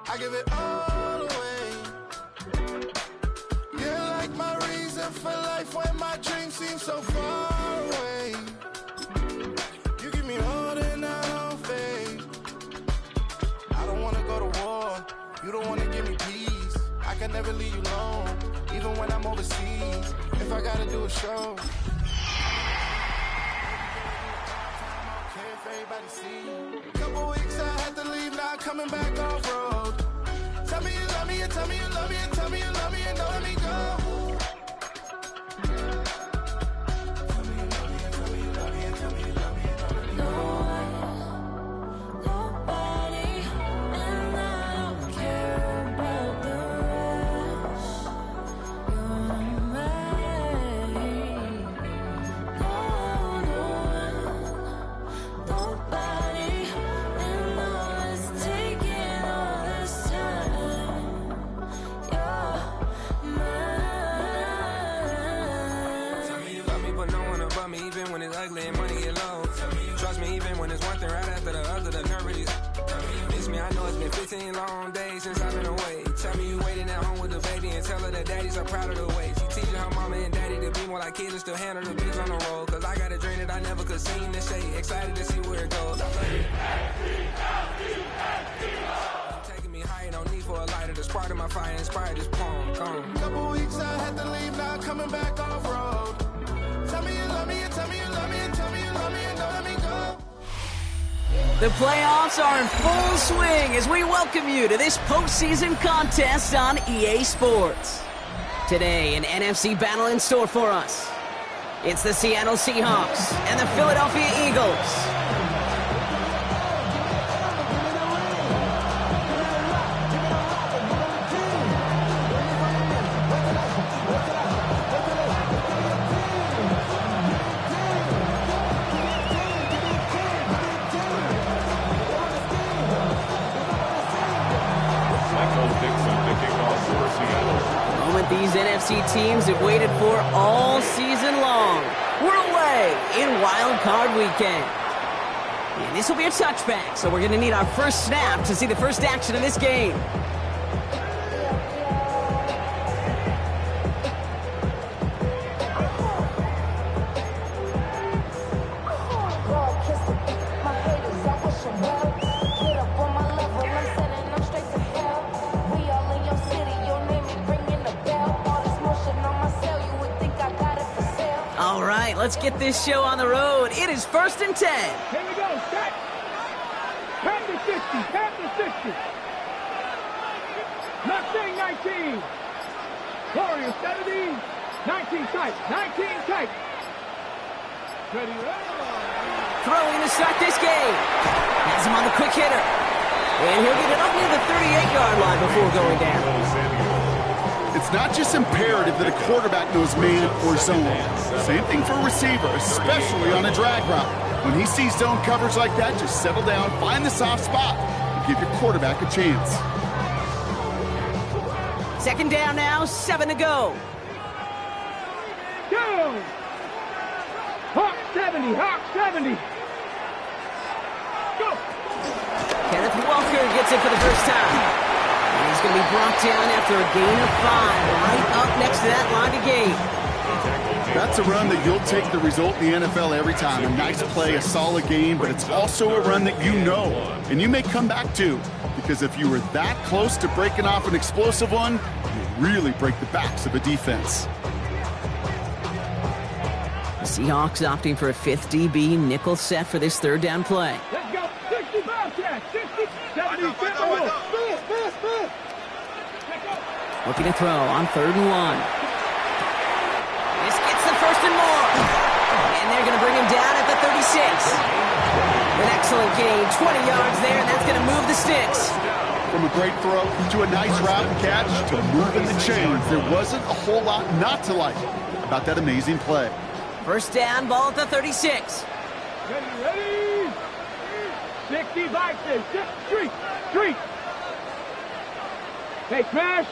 I give it all away. You're like my reason for life when my dreams seem so far away. You give me all that I don't fade. I don't wanna go to war. You don't wanna give me peace. I can never leave you alone, even when I'm overseas. If I gotta do a show, if everybody see. Couple weeks I had to leave, now coming back off road. Tell me you love me and tell me you love me and tell me you love me and don't let me go. Tell me you love me and tell me you love me and tell me you love me and don't let me go. Nobody, and I don't care about the rest. You're mine. Nobody, and all is taking all this time. You're mine. Tell me you love me, but no one above me, even when it's ugly and money get low. Trust me, even when it's one thing right after the other, the nerve really. Miss me, I know it's been 15 long days since I've been away. Tell me you waiting at home with the baby and tell her that daddy's so proud of the way. She teaching her mama and daddy to be more like kids and still handle the biz on the road. Cause I got a dream that I never could sing this shade. Excited to see where it goes. Taking me higher, no need for a lighter. The spark of my fire inspired this poem. Gone. Couple weeks I had to leave, now coming back off road. Tell me you love me and tell me you love me and tell me you love me and don't let me go. The playoffs are in full swing as we welcome you to this postseason contest on EA Sports. Today, an NFC battle in store for us. It's the Seattle Seahawks and the Philadelphia Eagles. These NFC teams have waited for all season long. We're away in Wild Card Weekend. And this will be a touchback, so we're going to need our first snap to see the first action of this game. Let's get this show on the road. It is 1st and 10. Here we go, set. Panther 60, Panther 60. Mustang 19. Warriors 70. 19 tight, 19 tight. Ready, Throwing to start this game. Has him on the quick hitter. And he'll get it up near the 38-yard line before going down. It's not just imperative that a quarterback knows man or zone. Same thing for a receiver, especially on a drag route. When he sees zone coverage like that, just settle down, find the soft spot, and give your quarterback a chance. 2nd down now, 7 to go. Go! Hawk 70, Hawk 70. Go! Kenneth Walker gets it for the first time. And he's going to be brought down after a gain of 5, right up next to that line of game. That's a run that you'll take the result in the NFL every time. A nice play, a solid game, but it's also a run that you know, and you may come back to, because if you were that close to breaking off an explosive one, you really break the backs of a defense. The Seahawks opting for a 5th DB nickel set for this 3rd down play. Let's go, 65 catch, 60, 70, 50. Looking to throw on 3rd and 1. This gets the 1st and more. And they're going to bring him down at the 36. An excellent gain, 20 yards there, and that's going to move the sticks. From a great throw to a nice route and catch to moving the chains, there wasn't a whole lot not to like about that amazing play. 1st down, ball at the 36. Ready? 65, 6, street. Hey, smash.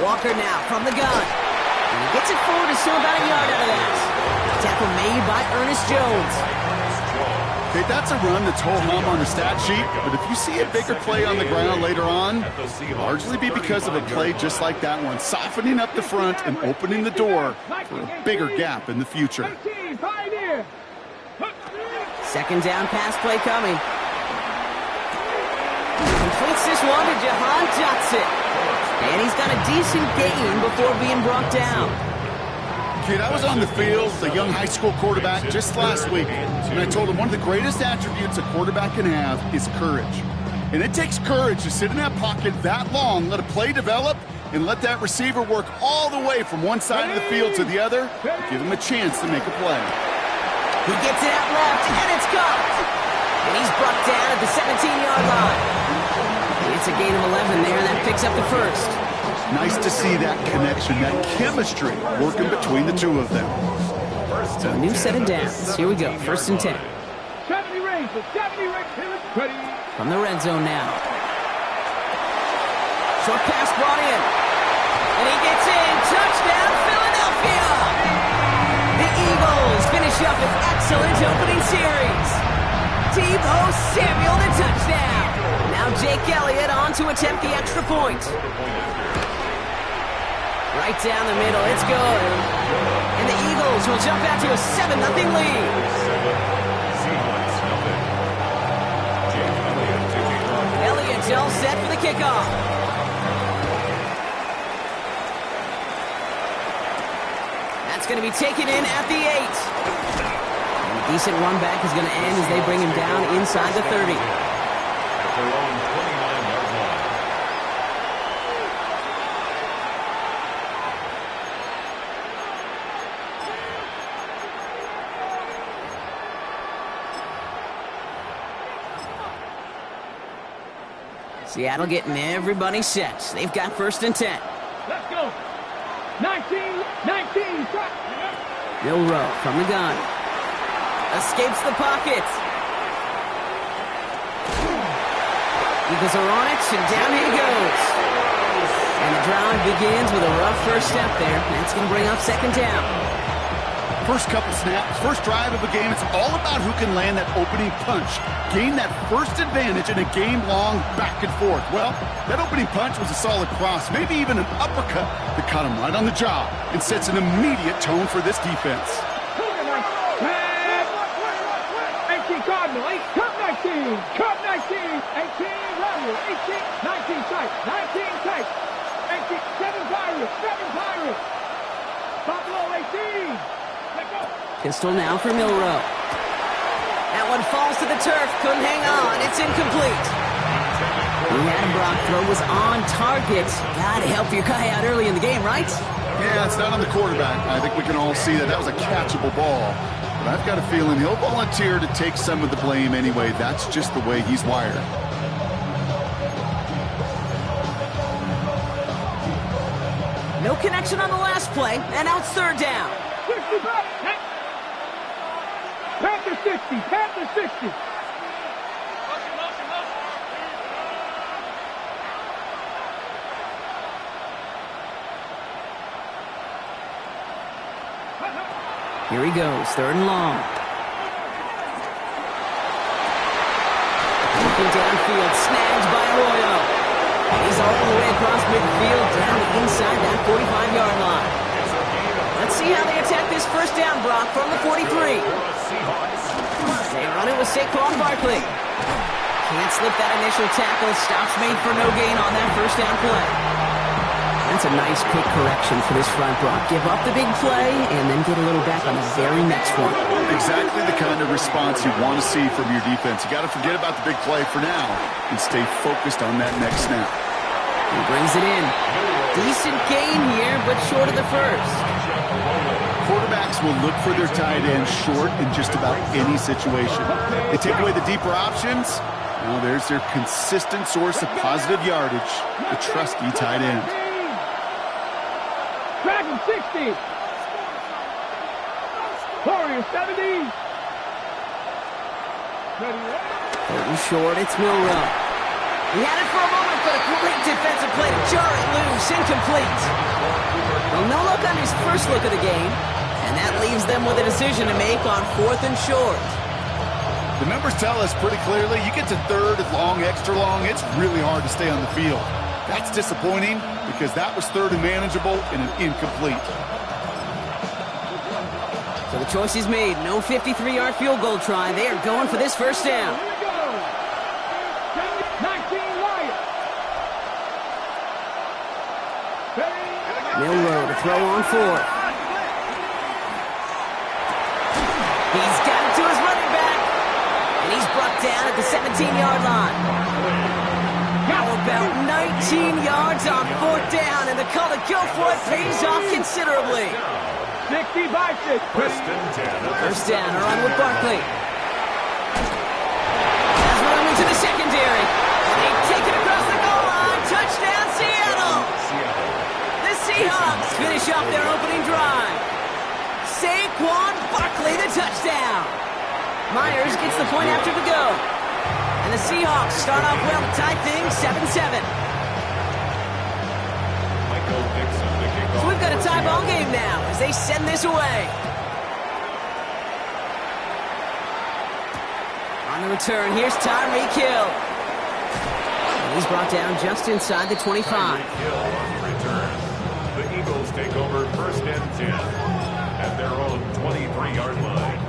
Walker now from the gun. And he gets it forward and still about a yard out of that. Tackle made by Ernest Jones. Okay, that's a run that's ho-hum on the stat sheet, but if you see a bigger play on the ground later on, it'll largely be because of a play just like that one, softening up the front and opening the door for a bigger gap in the future. Second down pass play coming. Completes this one to Jahan Dotson. And he's got a decent gain before being brought down. Kid, I was on the field, the young high school quarterback, just last week, and I told him one of the greatest attributes a quarterback can have is courage. And it takes courage to sit in that pocket that long, let a play develop, and let that receiver work all the way from one side of the field to the other, give him a chance to make a play. He gets it out left, and it's caught. And he's brought down at the 17-yard line. It's a gain of 11 there, and that picks up the first. Nice to see that connection, that chemistry working between the two of them. So a new set of downs. Here we go, 1st and 10. 70 Rangers, 70 Rangers, ready. From the red zone now. Short pass brought in. And he gets in. Touchdown, Philadelphia! The Eagles finish up an excellent opening series. Deebo Samuel, the touchdown. Now Jake Elliott on to attempt the extra point. Right down the middle, it's good. And the Eagles will jump out to a 7-0 lead. Elliott's all set for the kickoff. That's going to be taken in at the 8. And a decent run back is going to end as they bring him down inside the 30. Seattle getting everybody set. They've got 1st and 10. Let's go. 19, shot. Milroe from the gun. Escapes the pocket. Eagles are on it, and down he goes. And the drive begins with a rough first step there. That's going to bring up 2nd down. First couple snaps, first drive of a game, it's all about who can land that opening punch, gain that first advantage in a game-long back and forth. Well, that opening punch was a solid cross, maybe even an uppercut that caught him right on the job and sets an immediate tone for this defense. 18 Cardinal, 8, Cup 19, 18 Royal, 18, 19 tight, 19 tight, 18, 7 Pirates, Buffalo 18. Pistol now for Milroe. That one falls to the turf. Couldn't hang on. It's incomplete. He had him, Brock. Throw was on target. Gotta help your guy out early in the game, right? Yeah, it's not on the quarterback. I think we can all see that that was a catchable ball. But I've got a feeling he'll volunteer to take some of the blame anyway. That's just the way he's wired. No connection on the last play, and now it's 3rd down. 65. Panther 60, Panther 60. Here he goes, 3rd and long. Looking downfield, snagged by Arroyo. He's all the way across midfield, down inside that 45-yard line. Let's see how they attack this 1st down, Brock, from the 43. They run it with Saquon Barkley. Can't slip that initial tackle. Stops made for no gain on that 1st down play. That's a nice quick correction for this front, Brock. Give up the big play and then get a little back on the very next one. Exactly the kind of response you want to see from your defense. You got to forget about the big play for now and stay focused on that next snap. He brings it in. Decent gain here, but short of the first. Quarterbacks will look for their tight end short in just about any situation. They take away the deeper options. Now there's their consistent source of positive yardage, the trusty tight end. Dragon 60. Warrior 70. Third and short, it's Milroe. He had it for a moment, but a great defensive play to jar it loose. Incomplete. Well, no look on his first look of the game, and that leaves them with a decision to make on 4th and short. The numbers tell us pretty clearly, you get to 3rd and long, extra long, it's really hard to stay on the field. That's disappointing because that was 3rd and manageable and an incomplete. So the choice is made. No 53-yard field goal try. They are going for this first down. Here we go. 19 Lions. Milroe to throw on 4th. He's got it to his running back. And he's brought down at the 17-yard line. How about 19 yards on 4th down, and the call to go for it pays off considerably. 60 by 6. First down, a run with Barkley. Has room into the secondary. They take it across the goal line. Touchdown, Seattle. The Seahawks finish off their opening drive. Saquon Barkley, the touchdown. Myers gets the point after the go. And the Seahawks start off well to tie things 7-7. So we've got a tie ball game now as they send this away. On the return, here's Tyreek Hill. And he's brought down just inside the 25. The Eagles take over 1st and 10 at their own 23-yard line.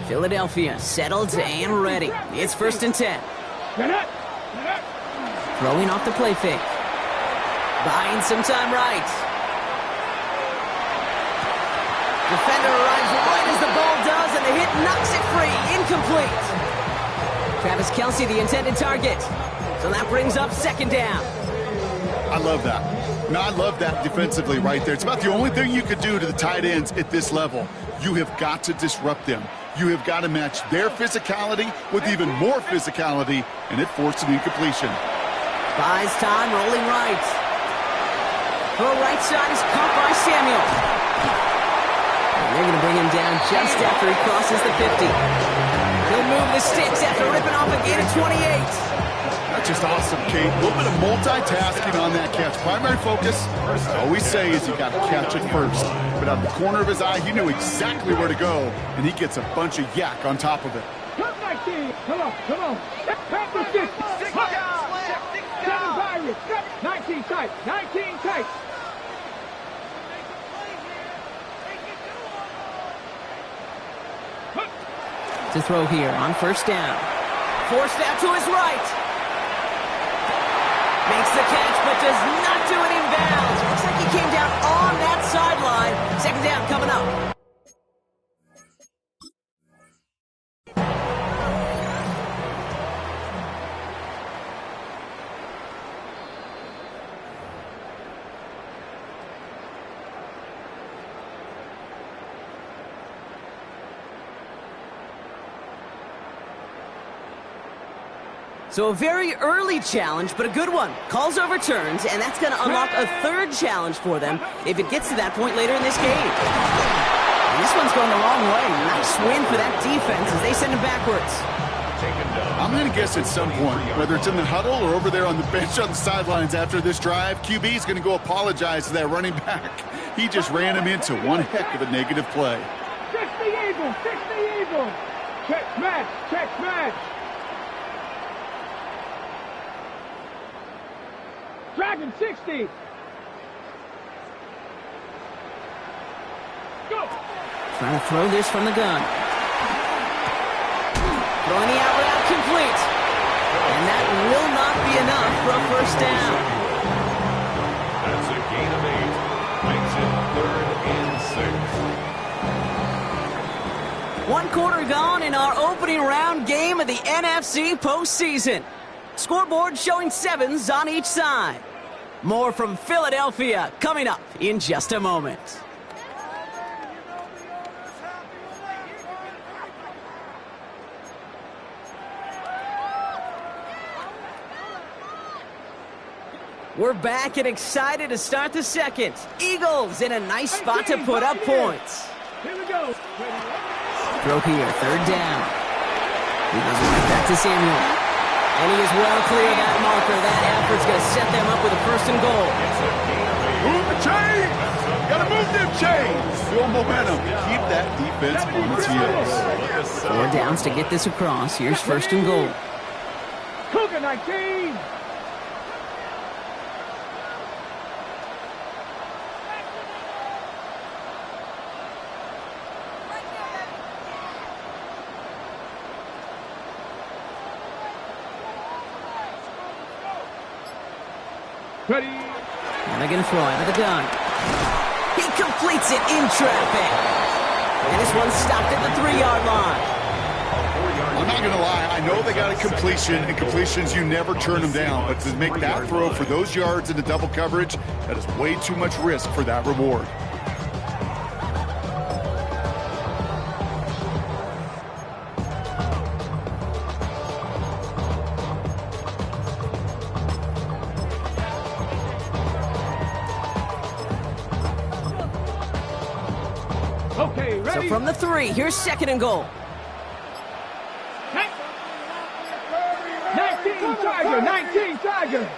Philadelphia settled and ready. It's 1st and 10. Throwing off the play fake. Buying some time right. Defender arrives right as the ball does, and the hit knocks it free. Incomplete. Travis Kelce, the intended target. So that brings up 2nd down. I love that. No, I love that defensively right there. It's about the only thing you could do to the tight ends at this level. You have got to disrupt them. You have got to match their physicality with even more physicality, and it forced an incompletion. Buys time, rolling right. Throw right side is caught by Samuel. And they're going to bring him down just after he crosses the 50. He'll move the sticks after ripping off a gain of 28. That's just awesome, Kate. A little bit of multitasking on that catch. Primary focus, I always say, is you got to catch it first. But out of the corner of his eye, he knew exactly where to go, and he gets a bunch of yak on top of it. Come 19. Come on. Panther 6. 7 Virus. 19 tight. 19 tight. To throw here on 1st down. Forced out to his right. Makes the catch, but does not do it in bounds. Looks like he came down on that sideline. 2nd down coming up. So a very early challenge, but a good one. Calls overturns, and that's going to unlock a 3rd challenge for them if it gets to that point later in this game. And this one's going the wrong way. Nice win for that defense as they send it backwards. I'm going to guess at some point, whether it's in the huddle or over there on the bench on the sidelines after this drive, QB is going to go apologize to that running back. He just ran him into one heck of a negative play. 60 Eagles. Check match. Dragon 60. Go. Trying to throw this from the gun. Throwing the out route complete. And that will not be enough for a 1st down. That's a gain of 8. Makes it 3rd and 6. 1 quarter gone in our opening round game of the NFC postseason. Scoreboard showing 7s on each side. More from Philadelphia coming up in just a moment. We're back and excited to start the 2nd. Eagles in a nice spot to put up points. Here we go. Throw here, 3rd down. He goes right back to Samuel. And he is well clear of that marker. That effort's going to set them up with a first and goal. Move the chains! Gotta move them chains! Build momentum. Keep that defense on its heels. 4 downs to get this across. Here's first and goal. Cougar 19. Ready. Now they're going to throw out of the gun. He completes it in traffic. And this one's stopped at the 3-yard line. I'm not going to lie. I know they got a completion, and completions, you never turn them down. But to make that throw for those yards into double coverage, that is way too much risk for that reward. Okay, So ready. from the 3, here's second and goal. 19 Tiger, 19 Tiger.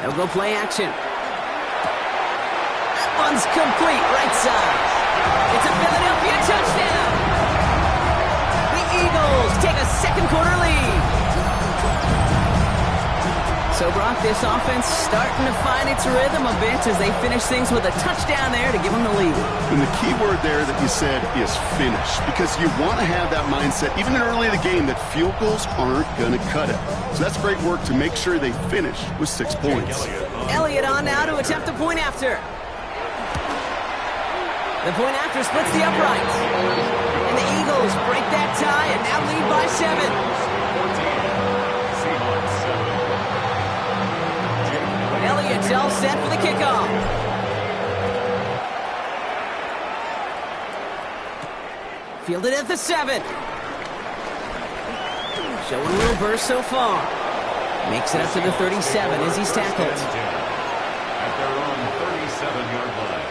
They'll go play action. That one's complete, right side. It's a Philadelphia touchdown. The Eagles take a second quarter lead. So, Brock, this offense starting to find its rhythm a bit as they finish things with a touchdown there to give them the lead. And the key word there that you said is finish, because you want to have that mindset, even early in the game, that field goals aren't going to cut it. So that's great work to make sure they finish with 6 points. Elliott on now to attempt a point after. The point after splits the uprights. And the Eagles break that tie and now lead by 7. Elliott's all set for the kickoff. Fielded at the 7. Showing a little burst so far. Makes it up to the 37 as he's tackled. At their own 37-yard line.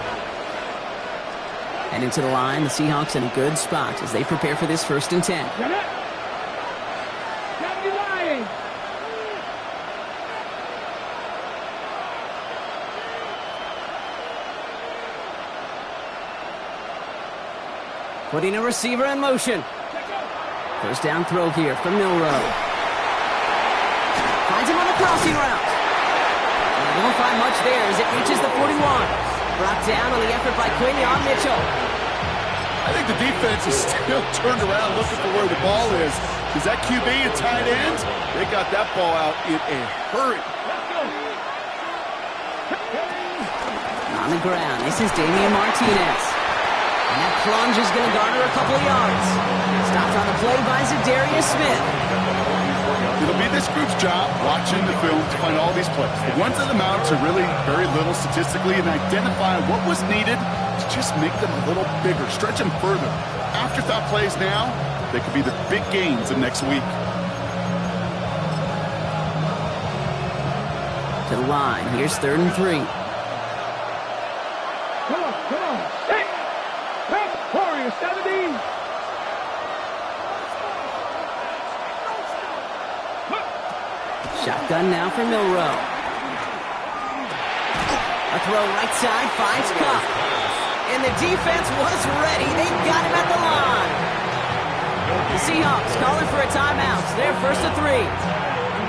And into the line, the Seahawks in a good spot as they prepare for this first and 10. Get it. Get the line. Putting a receiver in motion. First down throw here from Milroe. Finds him on the crossing route. And they won't find much there as it reaches the 41. Brought down on the effort by Quinion Mitchell. I think the defense is still turned around looking for where the ball is. Because that QB and tight ends, they got that ball out in a hurry. On the ground, this is Damian Martinez. And that plunge is going to garner a couple of yards. Stopped on the play by Zadarius Smith. It'll be this group's job watching the film to find all these plays. The ones that amount to really very little statistically and identify what was needed to just make them a little bigger, stretch them further. Afterthought plays now, they could be the big gains of next week. To the line, here's 3rd and 3. Come on, come on. Hey. Hey. Warrior 70. Shotgun now for Milroe. A throw right side, finds Cup. And the defense was ready. They got him at the line. The Seahawks calling for a timeout. So they're 1st and 3.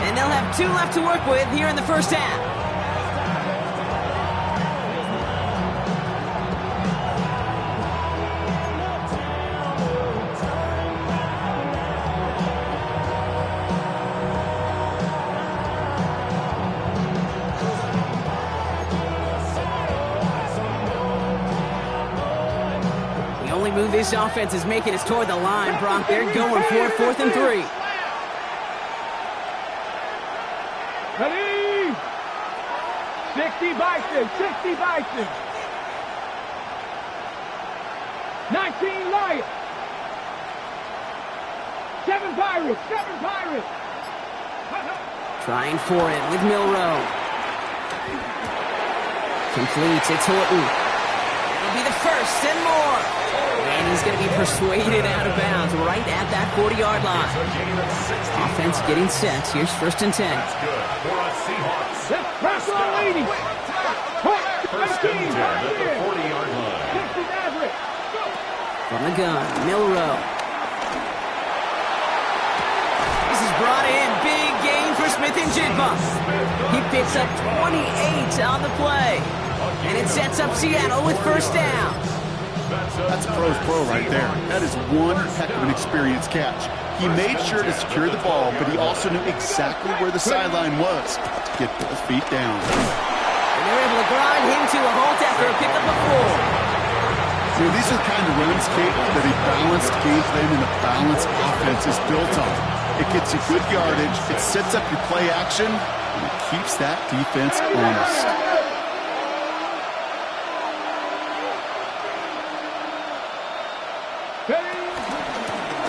And they'll have 2 left to work with here in the first half. The only move this offense is making is toward the line, Brock. They're going for it, 4th and 3. Ready. 60 Bison, 60 Bison. 19 Lions. 7 Pirates, 7 Pirates. Trying for it with Milroe. Completes, it's Horton. It'll be the first and more. And he's going to be persuaded out of bounds right at that 40-yard line. Offense getting set. Here's 1st and 10. That's good for a Seahawks. Let's press on, ladies. First and 10 at the 40-yard line. 60 Maverick. Go. From the gun, Milrow. This is brought in. Big gain for Smith and Jigba. He picks up 28 on the play. And it sets up Seattle with 1st down. That's a pro's pro right there. That is one heck of an experienced catch. He made sure to secure the ball, but he also knew exactly where the sideline was to get both feet down. And they're able to grind him to a halt after a pickup of 4. You know, these are the kind of runs, Kate, that a balanced game plan and a balanced offense is built on. It gets you good yardage, it sets up your play action, and it keeps that defense honest.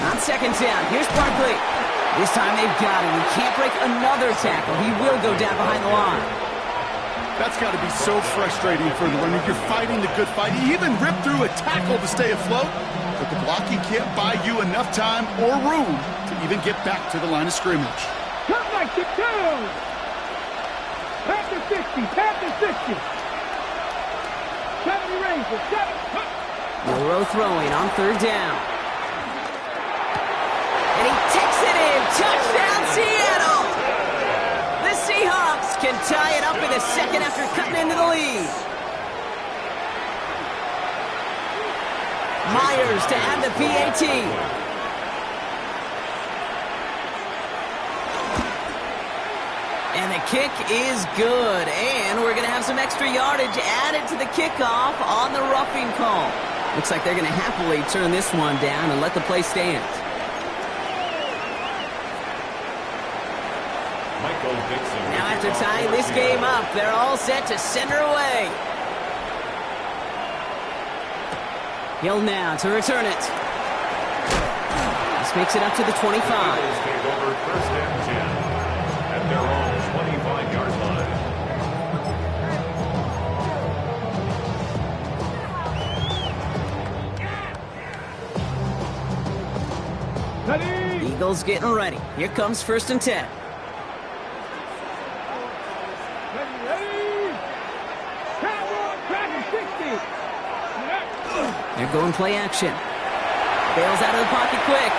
On 2nd down, here's Barkley. This time they've got him. He can't break another tackle. He will go down behind the line. That's got to be so frustrating for the runner. You're fighting the good fight. He even ripped through a tackle to stay afloat, but the blocking can't buy you enough time or room to even get back to the line of scrimmage. Come like it down. Panther 60. Panther 60. 70 Rangers. 7. Milrow throwing on 3rd down. And he takes it in. Touchdown, Seattle! The Seahawks can tie it up in a second after cutting into the lead. Myers to add the PAT. And the kick is good. And we're going to have some extra yardage added to the kickoff on the roughing call. Looks like they're going to happily turn this one down and let the play stand. Michael Dixon. Now after tying this game up, they're all set to send her away. Hill now to return it. This makes it up to the 25. Eagles take over 1st and 10 at their own 25-yard line. Eagles getting ready. Here comes 1st and 10. They're going play action. Bails out of the pocket quick.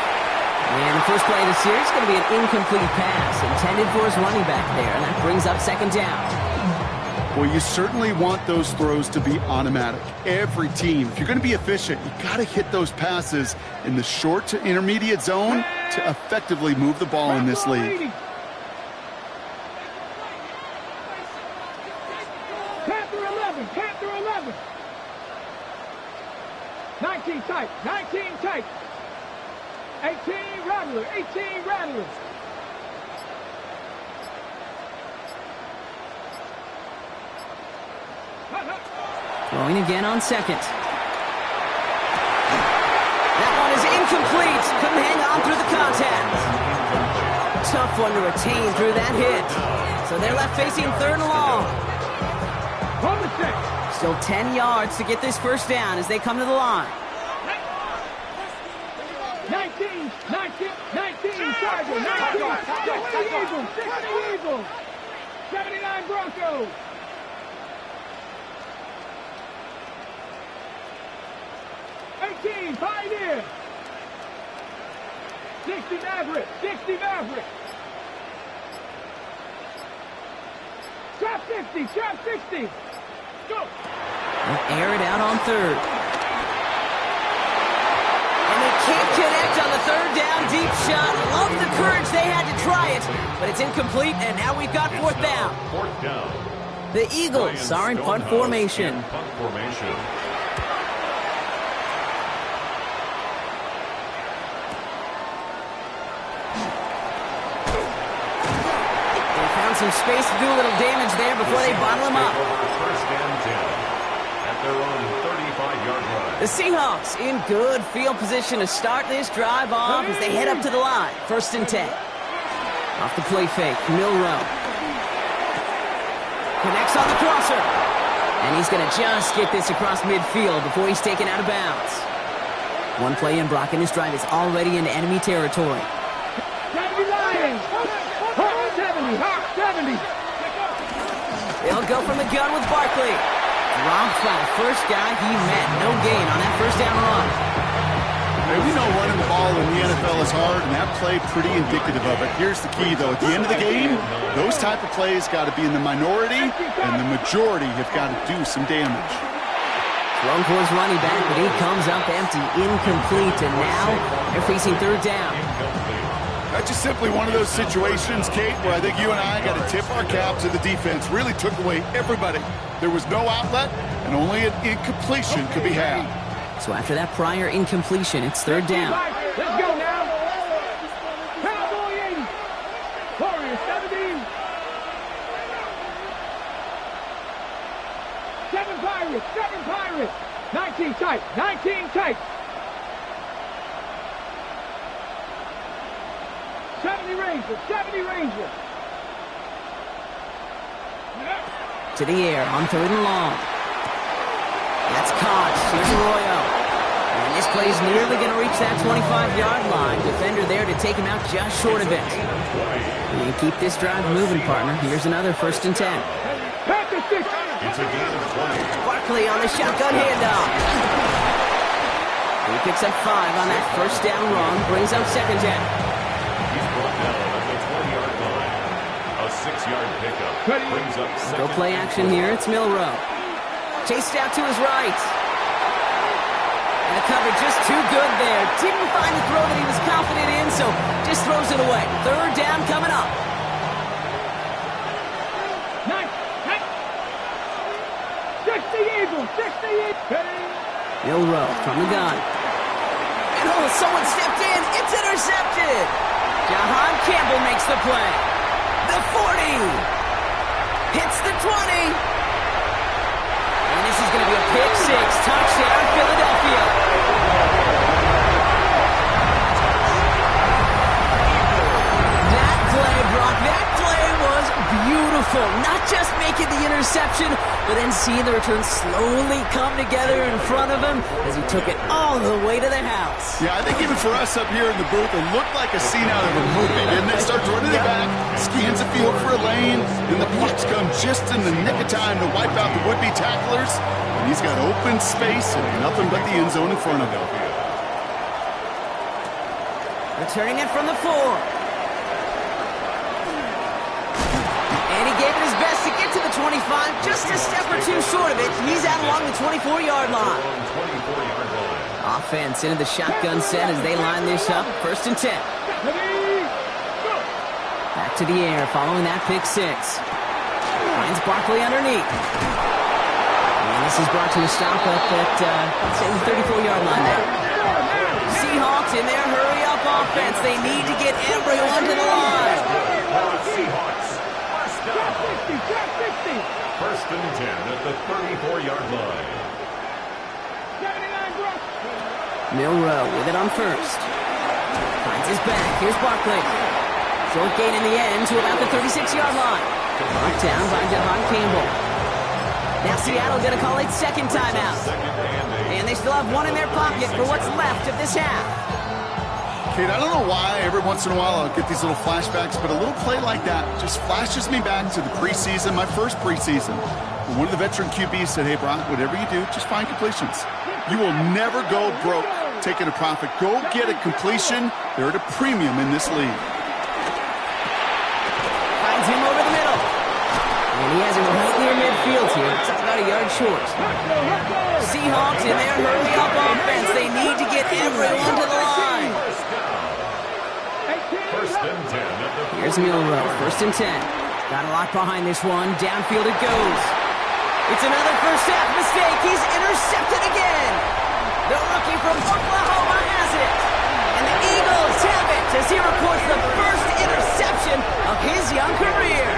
And the first play of the series is going to be an incomplete pass intended for his running back there. And that brings up 2nd down. Well, you certainly want those throws to be automatic. Every team, if you're going to be efficient, you got to hit those passes in the short to intermediate zone to effectively move the ball in this league. Panther 11. Panther 11. 19 tight. 19 tight. 18 Rattler. 18 Rattler. Throwing again on 2nd. That one is incomplete. Couldn't hang on through the contact. Tough one to retain through that hit. So they're left facing 3rd and long. Still 10 yards to get this 1st down as they come to the line. 19, Charger, 19, 60 Eagles, 79 Broncos. 18, Pioneer. 60 Maverick, 60 Maverick. Trap 50, trap 60. Go. They'll air it out on 3rd. And they can't connect on the 3rd down deep shot. Love the courage they had to try it, but it's incomplete, and now we've got 4th down. 4th down. The Eagles are in punt formation. Punt formation. They found some space to do a little damage there before they bottle him up. 1st and 10 at their own 35-yard line. The Seahawks in good field position to start this drive off as they head up to the line. 1st and 10. Off the play fake, Milrow. Connects on the crosser. And he's going to just get this across midfield before he's taken out of bounds. One play in, Brock, and his drive is already into enemy territory. 70 Lions. 70. 70. They'll go from the gun with Barkley. Dropped by the first guy he met. No gain on that first down run. Hey, we know running the ball in the NFL is hard, and that play pretty indicative of it. Here's the key, though. At the end of the game, those type of plays got to be in the minority, and the majority have got to do some damage. Thrown for his running back, but he comes up empty, incomplete, and now they're facing third down. That's just simply one of those situations, Kate, where I think you and I got to tip our cap to the defense. Really took away everybody. There was no outlet, and only an incompletion could be had. So after that prior incompletion, it's third down. Let's go now. Cowboy 80. Warrior 17. 7 Pirates. 7 Pirates. 19 tight. 19 tight. 70 Rangers. 70 Rangers. To the air on third and long. That's caught. Here's Arroyo. And this play's nearly going to reach that 25-yard line. Defender there to take him out just short of it. You keep this drive moving, partner. Here's another 1st and 10. Panthers 6. It's a gain of 20. Barkley on the shotgun handoff. He picks up 5 on that first down run. Brings up 2nd down. He's brought down at the 20-yard line. A 6-yard pickup brings up second. Go play action here. It's Milroe. Chased out to his right. And the cover just too good there. Didn't find the throw that he was confident in, so just throws it away. Third down coming up. 60 Eagles. 60 Eagles. Milroe from the gun. And oh, someone stepped in. It's intercepted. Jahan Campbell makes the play. The 40. Hits the 20. And this is going to be a pick 6. Touchdown, Philadelphia. That play, Brock, that play was beautiful. Not just making the interception, but then seeing the return slowly come together in front of him as he took it all the way to the house. Yeah, I think even for us up here in the booth, it looked like a scene out of a movie. And then starts running it back, scans the field for a lane, and the blocks come just in the nick of time to wipe out the would-be tacklers. And he's got open space and nothing but the end zone in front of him. Returning it from the 4. And he gave it his best to get to the 25, just a step or two short of it. He's out along the 24-yard line. Offense into the shotgun set as they line this up. 1st and 10. Back to the air following that pick 6. Finds Barkley underneath. And this is brought to a stop up at the 34-yard line there. Seahawks in their hurry-up offense. They need to get everyone to the line. Seahawks. First and 10 at the 34-yard line. Milroe with it on 1st. Finds his back. Here's Barkley. Short gain in the end to about the 36-yard line. Knocked down by Jahan Campbell. Now Seattle going to call it 2nd timeout. And they still have 1 in their pocket for what's left of this half. Kate, I don't know why every once in a while I'll get these little flashbacks, but a little play like that just flashes me back to the preseason, my first preseason. When one of the veteran QBs said, hey, Brock, whatever you do, just find completions. You will never go broke taking a profit. Go get a completion. They're at a premium in this league. Finds him over the middle. And he has him right near midfield here. It's about a yard short. Seahawks in their hurry-up offense. They need to get everyone to the line. First and 10. Here's Milroe. 1st and 10. Got a lot behind this one. Downfield it goes. It's another first half mistake. He's intercepted again. The rookie from Oklahoma has it. And the Eagles have it as he records the first interception of his young career.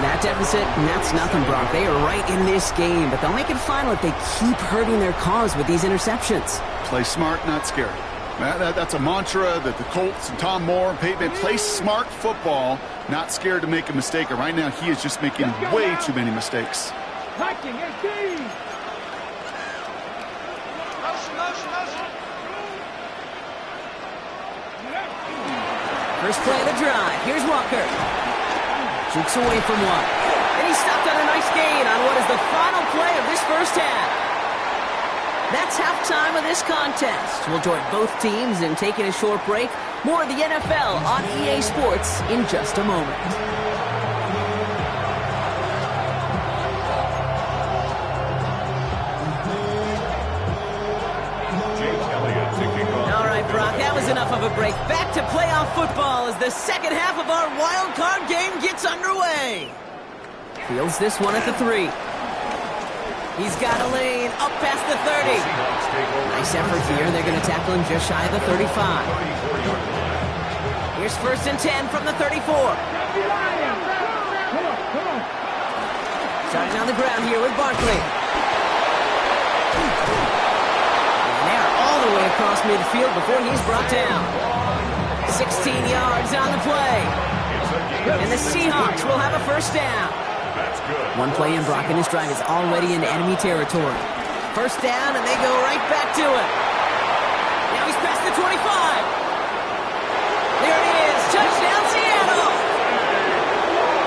That deficit, and that's nothing, Brock. They are right in this game, but they'll make it final if they keep hurting their cause with these interceptions. Play smart, not scared. That's a mantra that the Colts and Tom Moore and Peyton play smart football, not scared to make a mistake. And right now, he is just making way too many mistakes. Viking 18. First play of the drive. Here's Walker. Jukes away from one. And he stopped on a nice gain on what is the final play of this first half. That's halftime of this contest. We'll join both teams in taking a short break. More of the NFL on EA Sports in just a moment. All right, Brock, that was enough of a break. Back to playoff football as the second half of our wild card game gets underway. Fields this one at the 3. He's got a lane up past the 30. Nice effort here. They're going to tackle him just shy of the 35. Here's first and 10 from the 34. Starting on the ground here with Barkley. And they're all the way across midfield before he's brought down. 16 yards on the play. And the Seahawks will have a first down. One play in, Brock, and his drive is already in enemy territory. First down, and they go right back to it. Now he's past the 25. There it is. Touchdown, Seattle.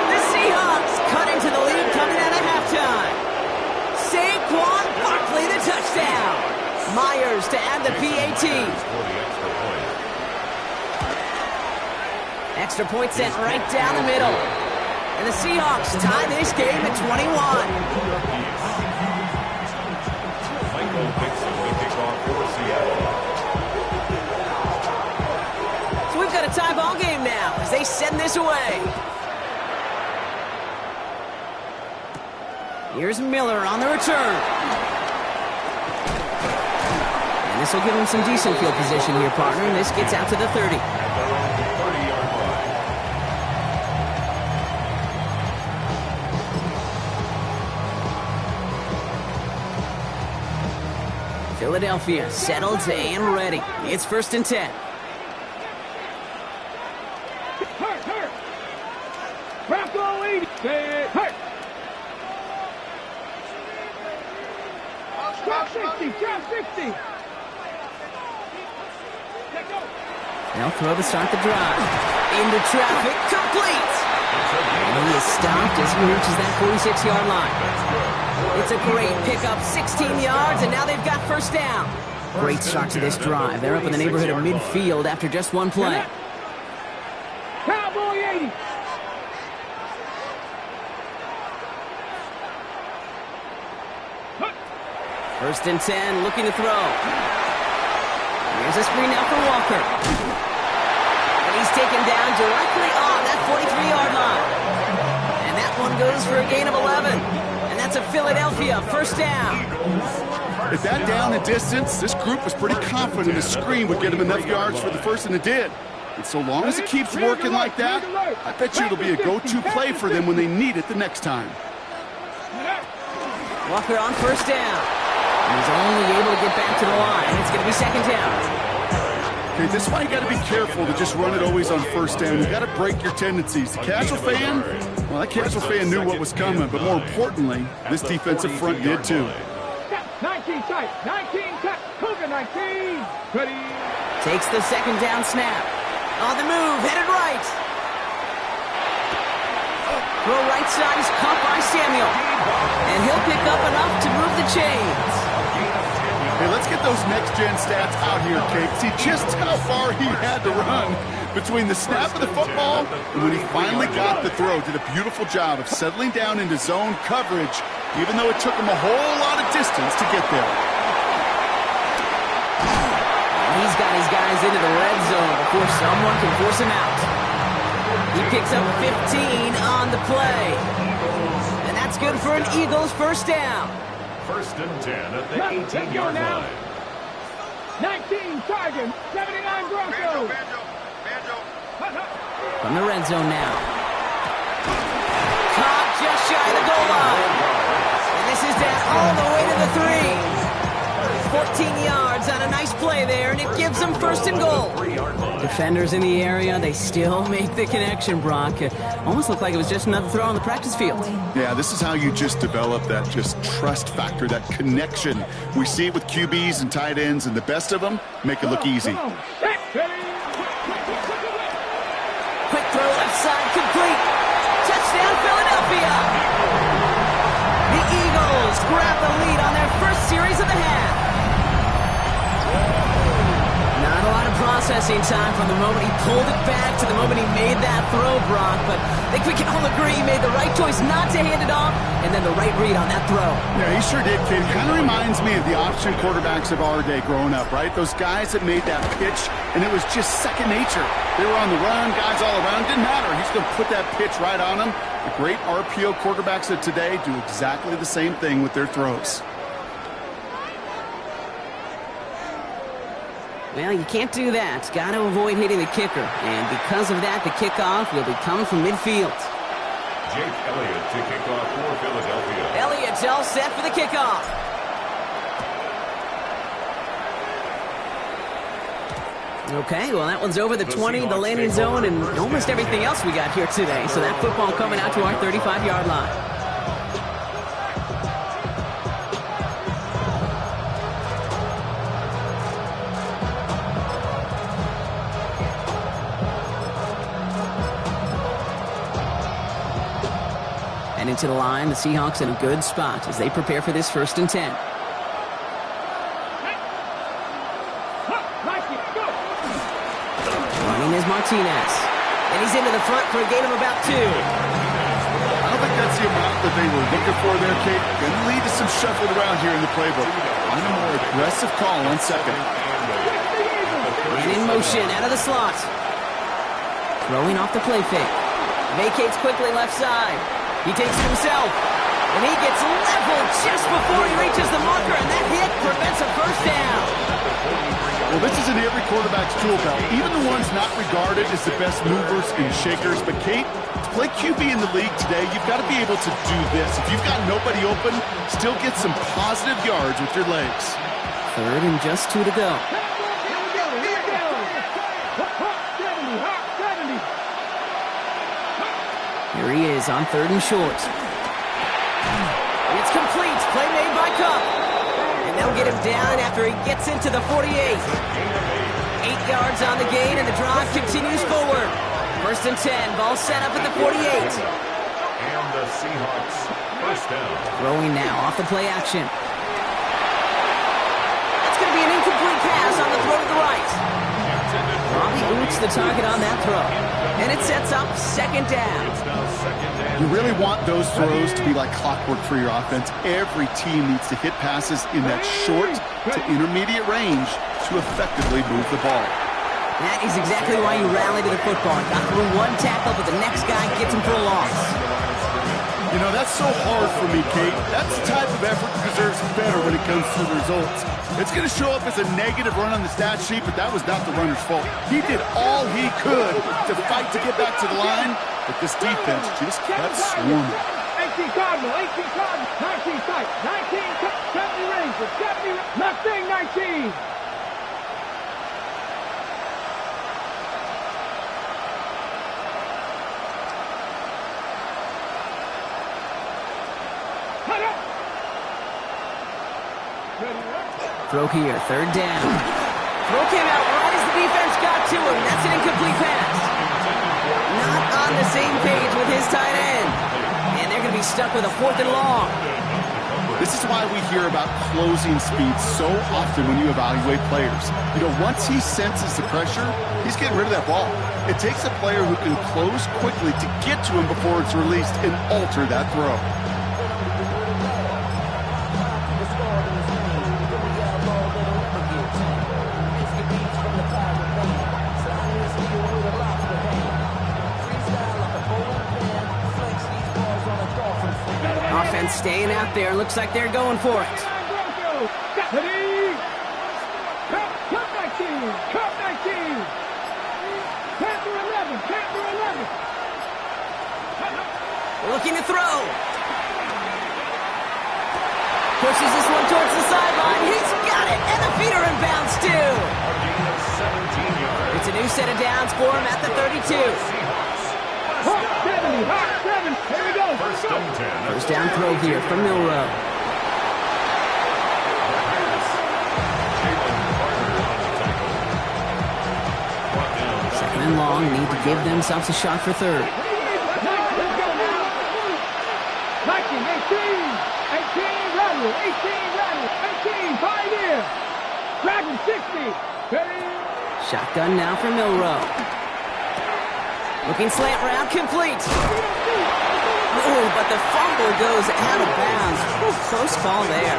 The Seahawks cut into the lead coming out of halftime. Saquon Barkley, the touchdown. Myers to add the PAT. Extra point sent right down the middle. And the Seahawks tie this game at 21. Michael Dixon, the kickoff for Seattle. So we've got a tie ball game now as they send this away. Here's Miller on the return. And this will give him some decent field position here, partner. And this gets out to the 30. Philadelphia settled and ready. It's first and 10. Hurt. Bronco 80. Hurt. Drop 60. They'll throw to start the drive. Into traffic. Complete. And he is stopped as he reaches that 46-yard line. It's a great pickup, 16 yards, and now they've got first down. Great start to this drive. They're up in the neighborhood of midfield after just one play. Cowboy 80. First and 10, looking to throw. Here's a screen now for Walker. And he's taken down directly on that 43-yard line. And that one goes for a gain of 11. And that's a Philadelphia first down. At that down and distance, this group was pretty confident the screen would get him enough yards for the first, and it did. And so long as it keeps working like that, I bet you it'll be a go-to play for them when they need it the next time. Walker on first down. And he's only able to get back to the line. It's going to be second down. Okay, this is why you got to be careful to just run it always on first down. You got to break your tendencies. The casual fan, well, that casual fan knew what was coming, but more importantly, this defensive front did too. 19 tight. 19 tight. Cougar 19. Ready. Takes the second down snap. On the move, headed right. Throw right side is caught by Samuel. And he'll pick up enough to move the chains. Hey, let's get those next-gen stats out here, Kate. See just how far he had to run between the snap of the football and when he finally got the throw. Did a beautiful job of settling down into zone coverage, even though it took him a whole lot of distance to get there. He's got his guys into the red zone before someone can force him out. He picks up 15 on the play. And that's good for an Eagles first down. First and 10 at the 18-yard line. 19 Chargers, 79 Broncos. From the red zone now. Caught just shy of the goal line. And this is down all the way to the 3. 14 yards on a nice play there, and it gives them first and goal. Defenders in the area, they still make the connection, Brock. It almost looked like it was just another throw on the practice field. Yeah, this is how you just develop that just trust factor, that connection. We see it with QBs and tight ends, and the best of them make it look easy. Quick throw left side, complete. Touchdown, Philadelphia. The Eagles grab the lead on their first series of the half. Not a lot of processing time from the moment he pulled it back to the moment he made that throw, Brock, but I think we can all agree he made the right choice not to hand it off, and then the right read on that throw. Yeah, he sure did, kid. Kind of reminds me of the option quarterbacks of our day growing up, right? Those guys that made that pitch, and it was just second nature. They were on the run, guys all around. Didn't matter. He's going to put that pitch right on them. The great RPO quarterbacks of today do exactly the same thing with their throws. Well, you can't do that. Got to avoid hitting the kicker. And because of that, the kickoff will be coming from midfield. Jake Elliott to kick off for Philadelphia. Elliott's all set for the kickoff. Okay, well, that one's over the 20, the landing zone, and almost everything else we got here today. So that football coming out to our 35-yard line. And into the line, the Seahawks in a good spot as they prepare for this 1st and 10. Running is Martinez. And he's into the front for a gain of about 2. I don't think that's the amount that they were looking for there, Kate. Going to lead to some shuffled around here in the playbook. Find a more aggressive call on second. And in motion, out of the slot. Throwing off the play fake. Vacates quickly left side. He takes it himself, and he gets leveled just before he reaches the marker, and that hit prevents a first down. Well, this is in every quarterback's tool belt, even the ones not regarded as the best movers and shakers. But, Kate, to play QB in the league today, you've got to be able to do this. If you've got nobody open, still get some positive yards with your legs. 3rd and just 2 to go. Here he is on 3rd and short. It's complete. Play made by Kupp. And they'll get him down after he gets into the 48. 8 yards on the gain, and the drive continues forward. 1st and 10. Ball set up at the 48. And the Seahawks first down. Throwing now off the play action. That's going to be an incomplete pass on the throw to the right. Bobby Boots the target on that throw. And it sets up 2nd down. You really want those throws to be like clockwork for your offense. Every team needs to hit passes in that short to intermediate range to effectively move the ball. That is exactly why you rally to the football. Got through one tackle, but the next guy gets him for a loss. You know, that's so hard for me, Kate. That's the type of effort that deserves better when it comes to the results. It's going to show up as a negative run on the stat sheet, but that was not the runner's fault. He did all he could to fight to get back to the line, but this defense just kept swarming. 18 Cardinal, 19 sight, 19 70 Rangers, 70 Mustang 19. Throw here, 3rd down. Throw came out right as the defense got to him. That's an incomplete pass. Not on the same page with his tight end. And they're going to be stuck with a 4th and long. This is why we hear about closing speed so often when you evaluate players. You know, once he senses the pressure, he's getting rid of that ball. It takes a player who can close quickly to get to him before it's released and alter that throw. Offense staying out there. Looks like they're going for it. Cup 19. Cup 19. Panther 11. Panther 11. Looking to throw. Pushes this one towards the sideline. He's got it. set of downs for him at the 32. Hot 70, hot 7. Here we go. First and 10. First down throw here from Milrow. Second and long, need to give themselves a shot for third. Let's go now. 19, 18, 18, Rattle, 18, Rattle, 18, Pioneer. Dragon 60. Ready? Shotgun now for Milrow. Looking slant route, complete. Oh, but the fumble goes out of bounds. Ooh, close call there.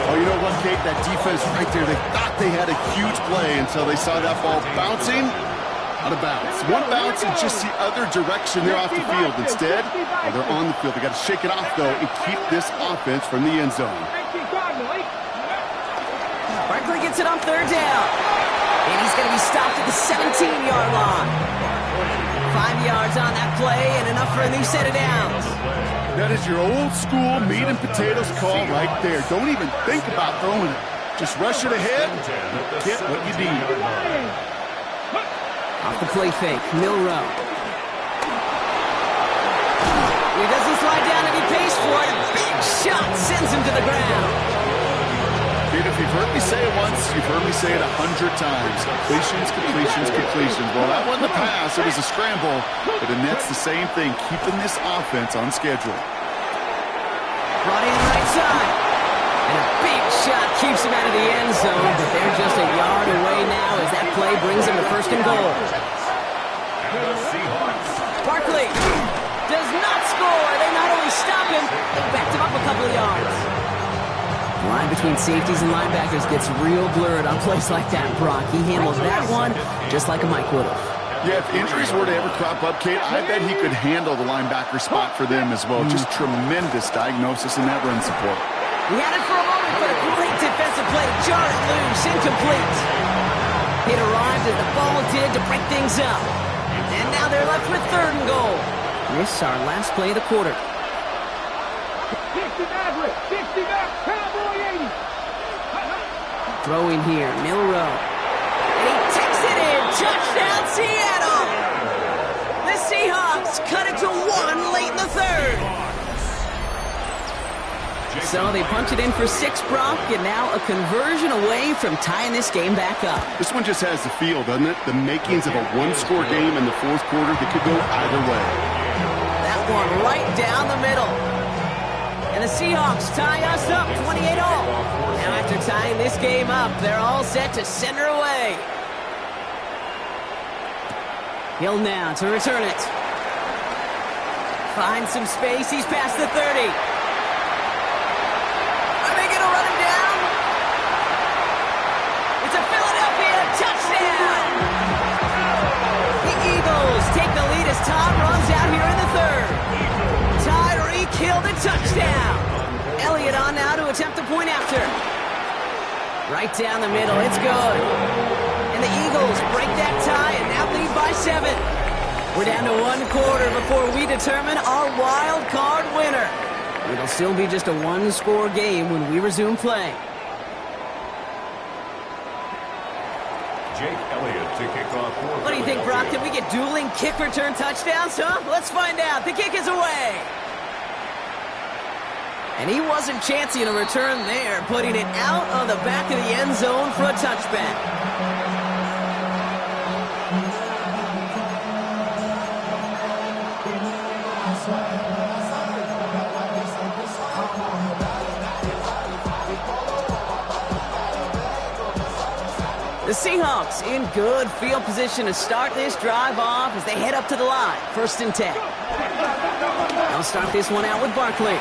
Oh, you know what, Kate? That defense right there, they thought they had a huge play until they saw that ball bouncing out of bounds. One bounce and just the other direction. They're off the field. Instead, they're on the field. They got to shake it off, though, and keep this offense from the end zone. 18, Cardinal, 8. Barkley gets it on third down. And he's going to be stopped at the 17-yard line. 5 yards on that play and enough for a new set of downs. That is your old school meat and potatoes call right there. Don't even think about throwing it. Just rush it ahead and get what you need. Off the play fake, Milrow. He doesn't slide down and he pays for it. A big shot sends him to the ground. Dude, if you've heard me say it once, you've heard me say it 100 times. Completions, completions, completions. Well, that wasn't a pass. It was a scramble. But the net's the same thing, keeping this offense on schedule. Brought in right side. And a big shot keeps him out of the end zone, but they're just a yard away now as that play brings him to first and goal. Barkley does not score. They not only stop him, they backed him up a couple of yards. The line between safeties and linebackers gets real blurred on plays like that, Brock. He handled that one just like a Mike would have. Yeah, if injuries were to ever crop up, Kate, I bet he could handle the linebacker spot for them as well. Just tremendous diagnosis in that run support. He had it for a moment, but a great defensive play to jar it loose, incomplete. It arrived as the ball did to break things up. And now they're left with third and goal. This is our last play of the quarter. 60 Maverick, 60 Maverick, Cowboy 80. Throwing here, Milrow. And he takes it in. Touchdown, Seattle! The Seahawks cut it to 1 late in the third. So they punch it in for 6, Brock, and now a conversion away from tying this game back up. This one just has the feel, doesn't it? The makings of a one-score game in the fourth quarter that could go either way. That one right down the middle. And the Seahawks tie us up 28 all. Now after tying this game up, they're all set to send her away. Hill now to return it. Finds some space. He's past the 30. Are they going to run him down? It's a Philadelphia touchdown. The Eagles take the lead as Todd runs out here in the third. Tyreek Hill the touchdown. Elliott on now to attempt the point after. Right down the middle. It's good. And the Eagles break that tie and now lead by 7. We're down to 1 quarter before we determine our wild card winner. It'll still be just a 1-score game when we resume play. Jake Elliott to kick off for What do you think, Brock? Can we get dueling kick return touchdowns, huh? Let's find out. The kick is away. And he wasn't chancing a return there, putting it out of the back of the end zone for a touchback. The Seahawks in good field position to start this drive off as they head up to the line. 1st and 10. They'll start this one out with Barkley.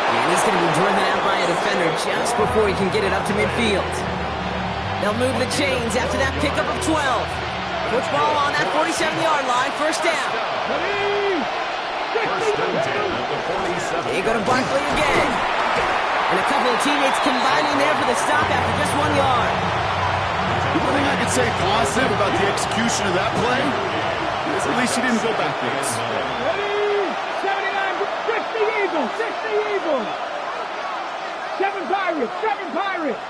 And he's going to be driven out by a defender just before he can get it up to midfield. They'll move the chains after that pickup of 12. Push ball on that 47-yard line. 1st down. First and 10 at the 47. They go to Barkley again. And a couple of teammates combining there for the stop after just 1 yard. The only thing I could say positive about the execution of that play is at least he didn't go backwards. Ready? 79, 60 Eagles, 60 Eagles. 7 Pirates, 7 Pirates.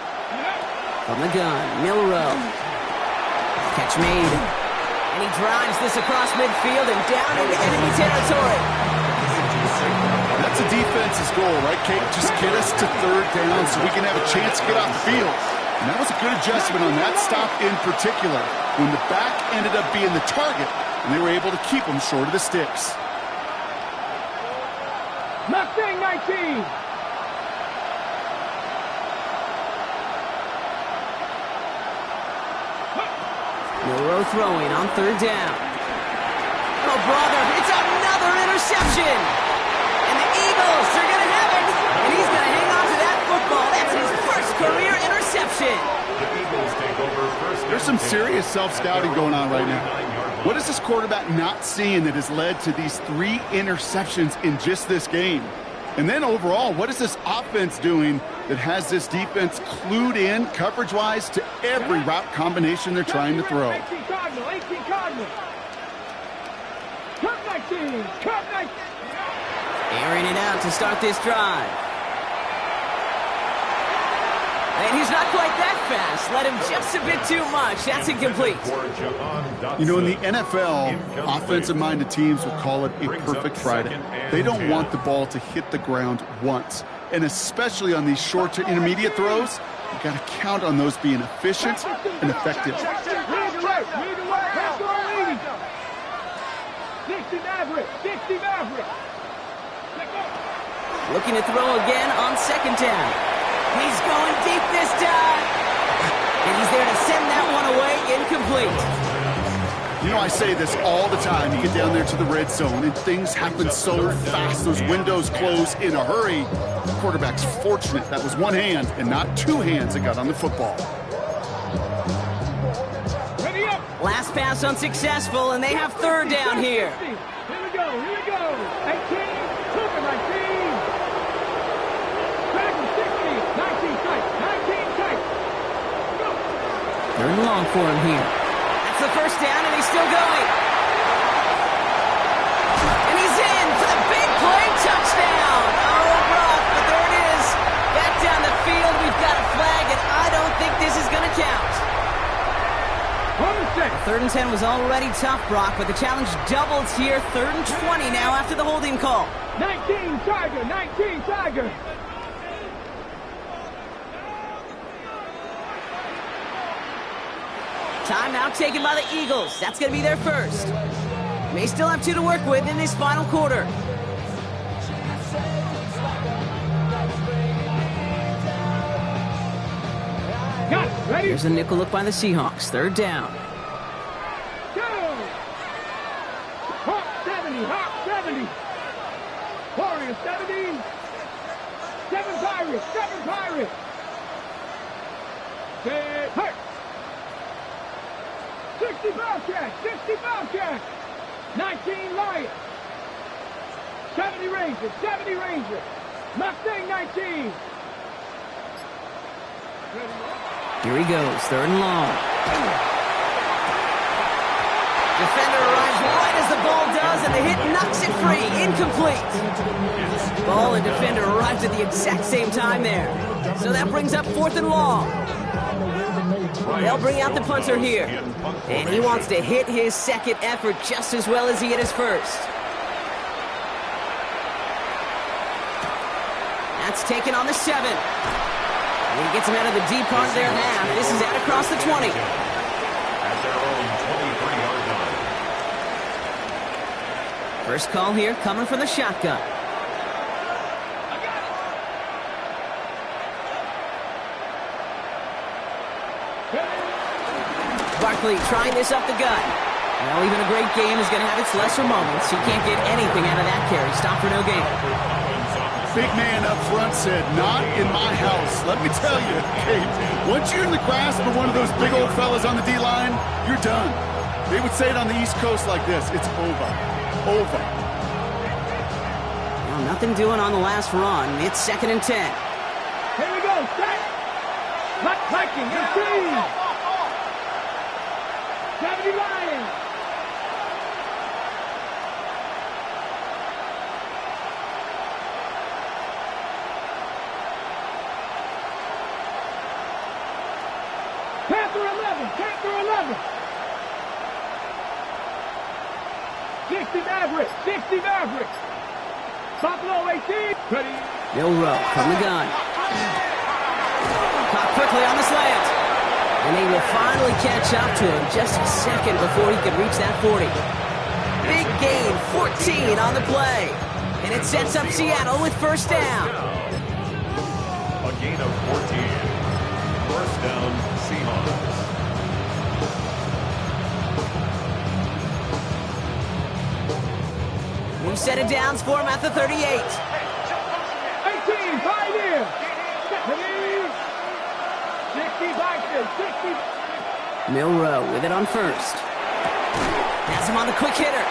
From the gun, Milrow. Catch made. And he drives this across midfield and down into enemy territory. That's a defense's goal, right, Kate? Just get us to third down so we can have a chance to get off the field. And that was a good adjustment on that stop in particular, when the back ended up being the target, and they were able to keep them short of the sticks. Mustang 19. Milrow throwing on third down. Oh, brother, it's another interception. And the Eagles are going to have it. And he's going to hang on to that football. That's his first career interception. The Eagles take over first. There's some serious self-scouting going on right now. What is this quarterback not seeing that has led to these 3 interceptions in just this game? And then overall, what is this offense doing that has this defense clued in coverage-wise to every route combination they're trying to throw? 18 Cardinal, 18 Cardinal. Cut 19, cut 19. Airing it out to start this drive. And he's not quite that fast. Let him just a bit too much. That's incomplete. You know, in the NFL, offensive-minded teams will call it a perfect Friday. They don't want the ball to hit the ground once. And especially on these short to intermediate throws, you got to count on those being efficient and effective. Read the right, read the right. Pass on leading. 60 Maverick, 60 Maverick. Looking to throw again on second down. He's going deep this time. And he's there to send that one away incomplete. You know, I say this all the time. You get down there to the red zone, and things happen so fast. Those windows close in a hurry. The quarterback's fortunate that was one hand and not 2 hands that got on the football. Ready up. Last pass unsuccessful, and they have third down here. Here we go, here we go. 18, Cooper 19. Dragon 60, 19 tight, 19 tight. Go. Third and long for him here. That's the first down, and he's still going. And he's in for the big play touchdown. Oh, rough, but there it is. Back down the field, we've got a flag, and I don't think this is going to count. Third and 10 was already tough, Brock, but the challenge doubles here. Third and 20 now after the holding call. 19 Tiger, 19 Tiger. Timeout taken by the Eagles. That's going to be their first. May still have 2 to work with in this final quarter. Got it, ready? Here's a nickel look by the Seahawks. Third down. Go! Hawk 70, Hawk 70. Warrior 70. 7 Pirates, 7 Pirates. Stay hurt. 60 Bobcats, 60 Bobcats. 19 Lions. 70 Rangers, 70 Rangers. Mustang 19. Here he goes, third and long. Defender arrives right as the ball does, and the hit knocks it free. Incomplete. Ball and defender arrives at the exact same time there. So that brings up fourth and long. They'll bring out the punter here. And he wants to hit his second effort just as well as he hit his first. That's taken on the 7. And he gets him out of the deep part of their half. This is out across the 20. At their own 23-yard line. First call here coming from the shotgun. Barkley trying this up the gut. Well, even a great game is going to have its lesser moments. He can't get anything out of that carry. Stop for no gain. Big man up front said, not in my house. Let me tell you, Kate, once you're in the grasp of one of those big old fellas on the D-line, you're done. They would say it on the East Coast like this, it's over. Over. Well, nothing doing on the last run. It's second and 10. Here we go, set. Viking, 18. 70 Lions. 11. Panther 11. 60 Mavericks. 60 Mavericks. Buffalo 18. Ready. Milroe from the gun. Caught quickly on the slant. And they will finally catch up to him just a second before he could reach that 40. Big gain, 14 on the play. And it sets up Seattle with first down. A gain of 14. First down, Seahawks. New set of downs for him at the 38. 18. 5 in. 60 Vikings. 60. Milroe with it on first. Has him on the quick hitter.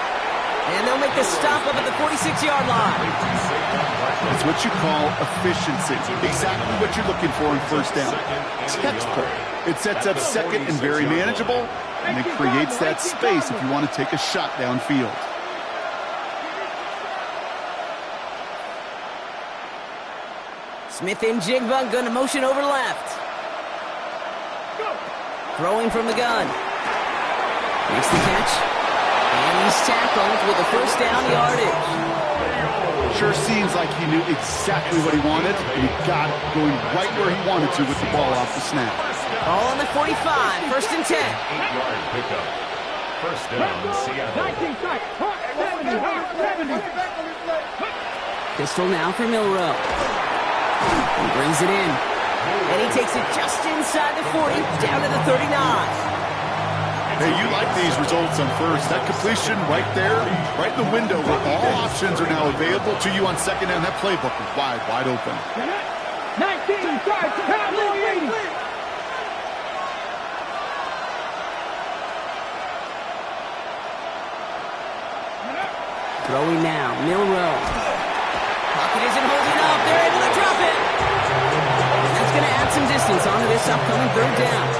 And they'll make the stop up at the 46-yard line. It's what you call efficiency. Exactly what you're looking for in first down. Textbook. It sets up second and very manageable, and it creates that space if you want to take a shot downfield. Smith and Jigba going to motion over left. Throwing from the gun. Makes the catch. And he's tackled with a first down yardage. Sure seems like he knew exactly what he wanted, and he got it going right where he wanted to with the ball off the snap. Ball on the 45, first and 10. 8-yard pickup. First down, Seattle. 19 strike. 70. Pistol now for Milroe. He brings it in. And he takes it just inside the 40, down to the 39. Hey, you like these results on first. That completion right there, right in the window where all options are now available to you on second down. That playbook is wide open. 19 strike. Cowboy 80. Throwing now, Milroe. Pocket isn't holding up. They're able to drop it. And that's going to add some distance onto this upcoming third down.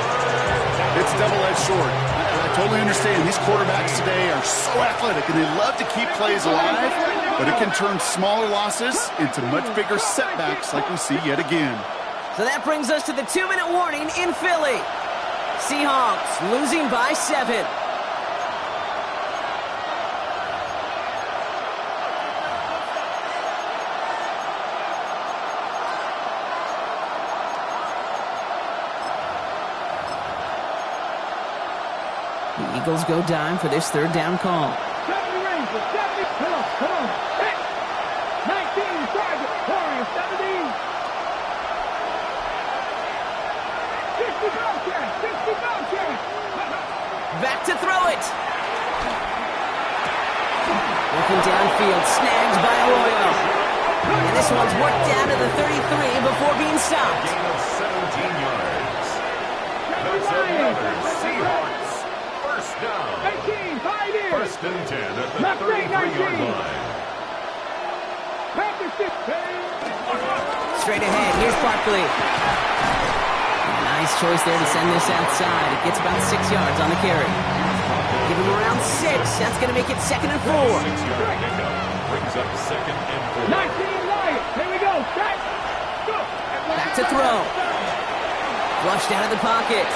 It's double-edged sword. I totally understand. These quarterbacks today are so athletic, and they love to keep plays alive, but it can turn smaller losses into much bigger setbacks like we see yet again. So that brings us to the 2-minute warning in Philly. Seahawks losing by 7. The Eagles go dime for this third down call. 70 Rangers. 70. Come on. 19 target. Warriors 70. 60 Bobcats. 60 Bobcats. Back to throw it. Looking downfield, snagged by Arroyo. And this one's worked down to the 33 before being stopped. Gain of 17 yards. That's another Seahawks. First down. 18. 5 in. First and 10 at the Left wing, 33-yard 19. line. Panther 6. Straight ahead, here's Barkley. Nice choice there to send this outside. It gets about 6 yards on the carry. Give him around 6. That's going to make it 2nd and 4. 6-yard pickup. Brings up 2nd and 4. 19 Lions. Here we go. Set. Go. Back to throw. Flushed out of the pocket.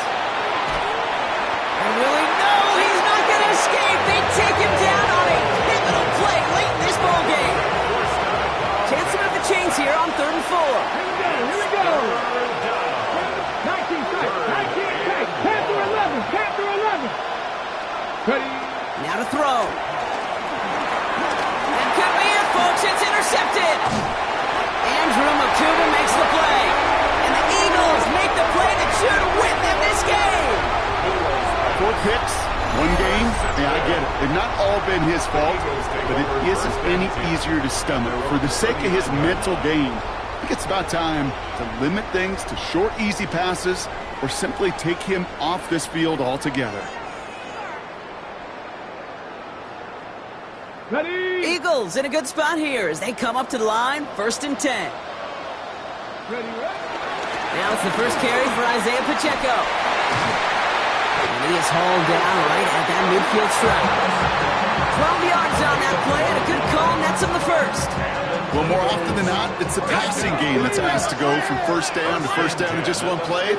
And really, no, he's not going to escape. They take him down on a pivotal play late in this ball game. Chance to move the chains here on 3rd and 4. Here we go. 19 strike. 19 strike. Panther 11. Panther 11. Ready. Now to throw. That could be it, folks. It's intercepted. Andrew Makuba makes the play. And the Eagles make the play that should win them this game. 4 picks, 1 game. Yeah, I get it. They've not all been his fault, but it isn't any easier to stomach. For the sake of his mental game, I think it's about time to limit things to short, easy passes or simply take him off this field altogether. Ready. Eagles in a good spot here as they come up to the line, 1st and 10. Ready. Now it's the first carry for Isaiah Pacheco. And he is hauled down right at that midfield stripe. 12 yards on that play and a good call, and that's on the first. Well, more often than not, it's the passing game that's asked to go from first down in just one play.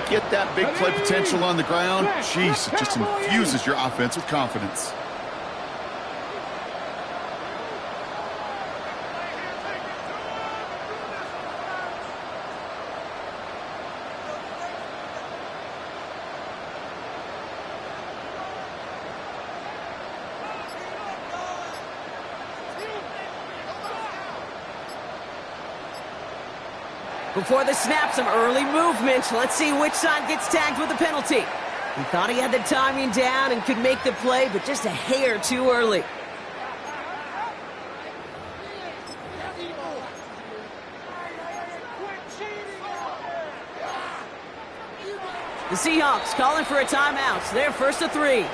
Get that big play potential on the ground. Jeez, it just infuses your offense with confidence. Before the snap, some early movement. Let's see which side gets tagged with the penalty. He thought he had the timing down and could make the play, but just a hair too early. The Seahawks calling for a timeout. They're first to 3.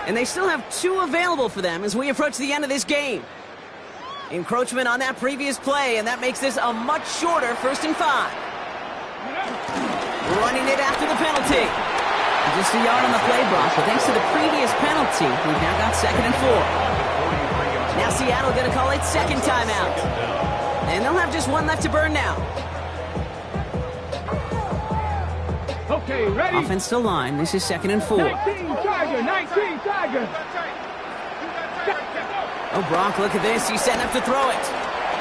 And they still have 2 available for them as we approach the end of this game. Encroachment on that previous play, and that makes this a much shorter 1st and 5. Running it after the penalty. Just a yard on the play, Brock, but thanks to the previous penalty, we've now got 2nd and 4. Now Seattle going to call it 2nd timeout. And they'll have just 1 left to burn now. Okay, ready? Offense to line. This is 2nd and 4. 19 Tiger. Oh, Brock, look at this. He's setting up to throw it.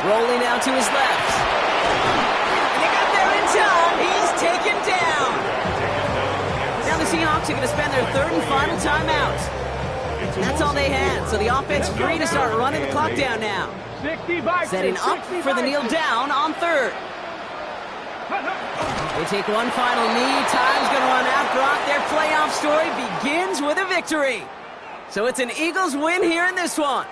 Rolling out to his left. And they got there in time. He's taken down. Now the Seahawks are going to spend their 3rd and final timeout. That's all they had, so the offense free to start running the clock down now. Setting up for the kneel down on 3rd. They take one final knee. Time's going to run out, Brock. Their playoff story begins with a victory. So it's an Eagles win here in this one.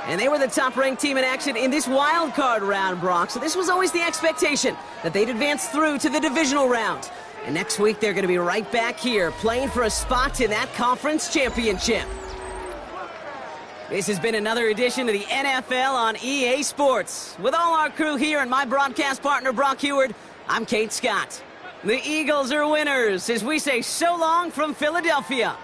And they were the top-ranked team in action in this wild card round, Brock. So this was always the expectation that they'd advance through to the divisional round. And next week, they're going to be right back here playing for a spot in that conference championship. This has been another edition of the NFL on EA Sports. With all our crew here and my broadcast partner, Brock Heward, I'm Kate Scott. The Eagles are winners as we say so long from Philadelphia.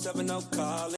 Seven oh call.